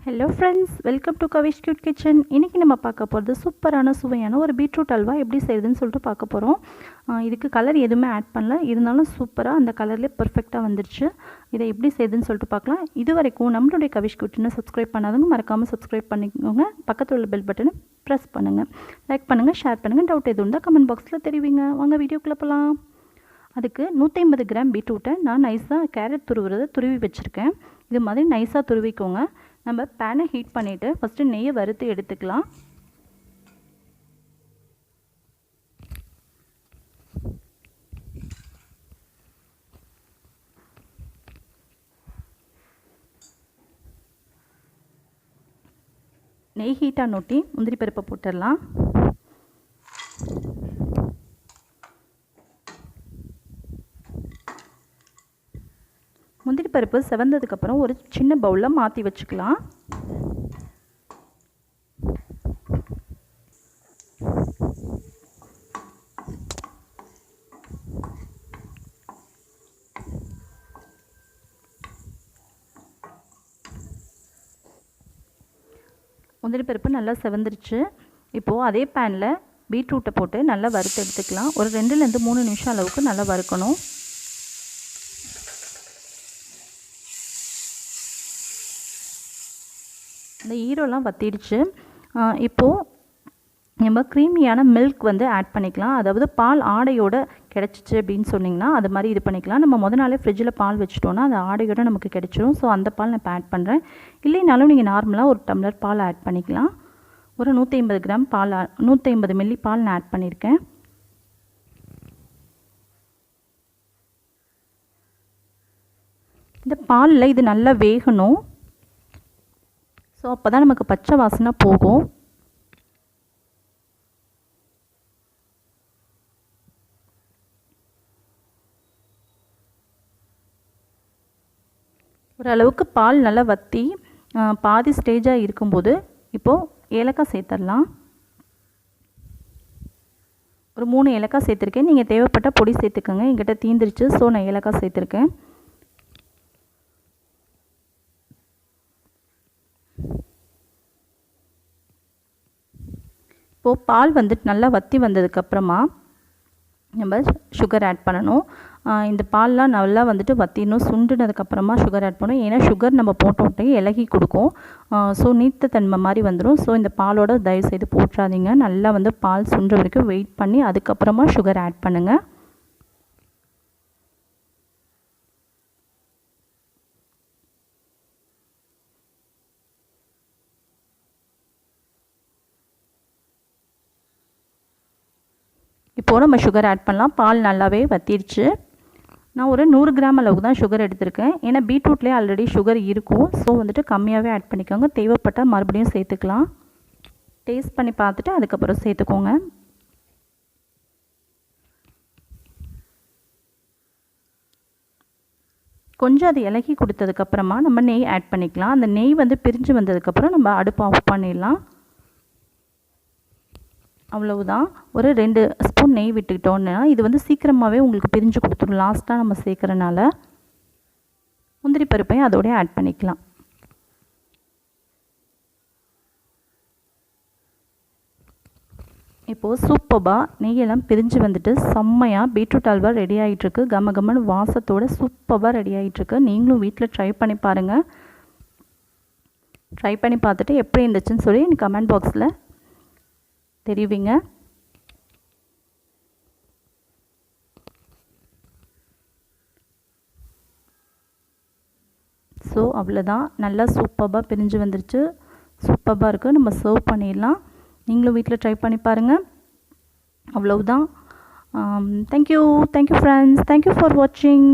Hello friends, welcome to Kavish cute kitchen. இன்றைக்கி நம்ம பார்க்க போகிறது சூப்பரான சுவையான ஒரு பீட்ரூட் அல்வா எப்படி செய்யுதுன்னு சொல்லிட்டு பார்க்க போகிறோம். இதுக்கு கலர் எதுவுமே ஆட் பண்ணல, இருந்தாலும் சூப்பராக அந்த கலர்லேயே பர்ஃபெக்டாக வந்துருச்சு. இதை எப்படி செய்யுதுன்னு சொல்லிட்டு பார்க்கலாம். இது வரைக்கும் நம்மளுடைய கவிஷ் கியூட்னு சப்ஸ்கிரைப் பண்ணாதவங்க மறக்காமல் சப்ஸ்கிரைப் பண்ணிக்கோங்க. பக்கத்தில் உள்ள பெல் பட்டனை ப்ரெஸ் பண்ணுங்கள். லைக் பண்ணுங்கள், ஷேர் பண்ணுங்கள். டவுட் எதுவும் இருந்தால் கமெண்ட் பாக்ஸில் தெரிவிங்க. வாங்க வீடியோக்குள்ளே போகலாம். அதுக்கு 150 கிராம் பீட்ரூட்டை நான் நைஸாக கேரட் துருவி வச்சுருக்கேன். இது மாதிரி நைஸாக துருவிக்கோங்க. நம்ம பேனை ஹீட் பண்ணிவிட்டு ஃபஸ்ட்டு நெய்யை வறுத்து எடுத்துக்கலாம். நெய் ஹீட்டாக நோட்டி முந்திரி பருப்பை போட்டுடலாம். முந்திரி பருப்பு செவந்ததுக்கப்புறம் ஒரு சின்ன பவுலில் மாற்றி வச்சுக்கலாம். முந்திரி பருப்பு நல்லா செவந்துருச்சு. இப்போது அதே பேனில் பீட்ரூட்டை போட்டு நல்லா வறுத்து எடுத்துக்கலாம். ஒரு 2லேருந்து 3 நிமிஷம் அளவுக்கு நல்லா வறுக்கணும். இந்த ஈரோலாம் வற்றிடுச்சு. இப்போது நம்ம க்ரீமியான மில்க் ஆட் பண்ணிக்கலாம். அதாவது பால் ஆடையோடு கிடச்சிச்சு அப்படின்னு சொன்னிங்கன்னா அது மாதிரி இது பண்ணிக்கலாம். நம்ம முத நாளே ஃப்ரிட்ஜில் பால் வச்சுட்டோன்னா அது ஆடையோடு நமக்கு கிடச்சிரும். ஸோ அந்த பால் நான் இப்போ ஆட் பண்ணுறேன். இல்லைனாலும் நீங்கள் நார்மலாக ஒரு டம்ளர் பால் ஆட் பண்ணிக்கலாம். ஒரு 150 கிராம் பால் 150 மில்லி பால் நான் ஆட் பண்ணியிருக்கேன். இந்த பாலில் இது நல்லா வேகணும். ஸோ அப்போ தான் நமக்கு பச்சை வாசனை போகும். ஓரளவுக்கு பால் நல்லா வற்றி பாதி ஸ்டேஜாக இருக்கும்போது இப்போது ஏலக்காய் சேர்த்துடலாம். ஒரு 3 ஏலக்காய் சேர்த்துருக்கேன். நீங்கள் தேவைப்பட்ட பொடி சேர்த்துக்கோங்க. என்கிட்ட தீந்துருச்சு, ஸோ நான் ஏலக்காய் சேர்த்துருக்கேன். இப்போது பால் நல்லா வற்றி வந்ததுக்கப்புறமா நம்ம சுகர் ஆட் பண்ணணும். இந்த பால்லாம் நல்லா வற்றிடணும். சுண்டுனதுக்கப்புறமா சுகர் ஆட் பண்ணணும். ஏன்னா சுகர் நம்ம போட்டோட்டே இலகி கொடுக்கும். ஸோ நீர்த்தன்மை மாதிரி வந்துடும். ஸோ இந்த பாலோட தயவுசெய்து போட்டுறாதீங்க. நல்லா பால் சுண்டுற வரைக்கும் வெயிட் பண்ணி அதுக்கப்புறமா சுகர் ஆட் பண்ணுங்கள். இப்போது நம்ம சுகர் ஆட் பண்ணலாம். பால் நல்லாவே வற்றிடுச்சு. நான் ஒரு 100 கிராம் அளவுக்கு தான் சுகர் எடுத்திருக்கேன். ஏன்னா பீட்ரூட்லேயே ஆல்ரெடி சுகர் இருக்கும். ஸோ கம்மியாகவே ஆட் பண்ணிக்கோங்க. தேவைப்பட்டால் மறுபடியும் சேர்த்துக்கலாம். டேஸ்ட் பண்ணி பார்த்துட்டு அதுக்கப்புறம் சேர்த்துக்கோங்க. கொஞ்சம் அது இலகி கொடுத்ததுக்கப்புறமா நம்ம நெய் ஆட் பண்ணிக்கலாம். அந்த நெய் பிரிஞ்சு வந்ததுக்கப்புறம் நம்ம அடுப்பை ஆஃப் பண்ணிடலாம். அவ்வளவுதான். ஒரு 2 ஸ்பூன் நெய் விட்டுக்கிட்டோன்னா இது சீக்கிரமாகவே உங்களுக்கு பிரிஞ்சு கொடுத்துரும். லாஸ்ட்டாக நம்ம சேர்க்குறனால முந்திரி பருப்பையும் அதோடய ஆட் பண்ணிக்கலாம். இப்போது சூப்பராக நெய்யெல்லாம் பிரிஞ்சு வந்துட்டு செம்மையாக பீட்ரூட் அல்வா ரெடி ஆகிட்டுருக்கு. கமகமன்னு வாசத்தோடு சூப்பராக ரெடி ஆகிட்டுருக்கு. நீங்களும் வீட்டில் ட்ரை பண்ணி பாருங்கள். ட்ரை பண்ணி பார்த்துட்டு எப்படி இருந்துச்சுன்னு சொல்லி எனக்கு கமெண்ட் பாக்ஸில் தெரிவிங்க. ஸோ அவ்வளோதான். நல்லா சூப்பராக பிரிஞ்சு வந்துருச்சு. சூப்பராக இருக்குது. நம்ம சர்வ் பண்ணிடலாம். நீங்களும் வீட்டில் ட்ரை பண்ணி பாருங்கள். அவ்வளவுதான். Thank you friends. தேங்க்யூ ஃபார் வாட்சிங்.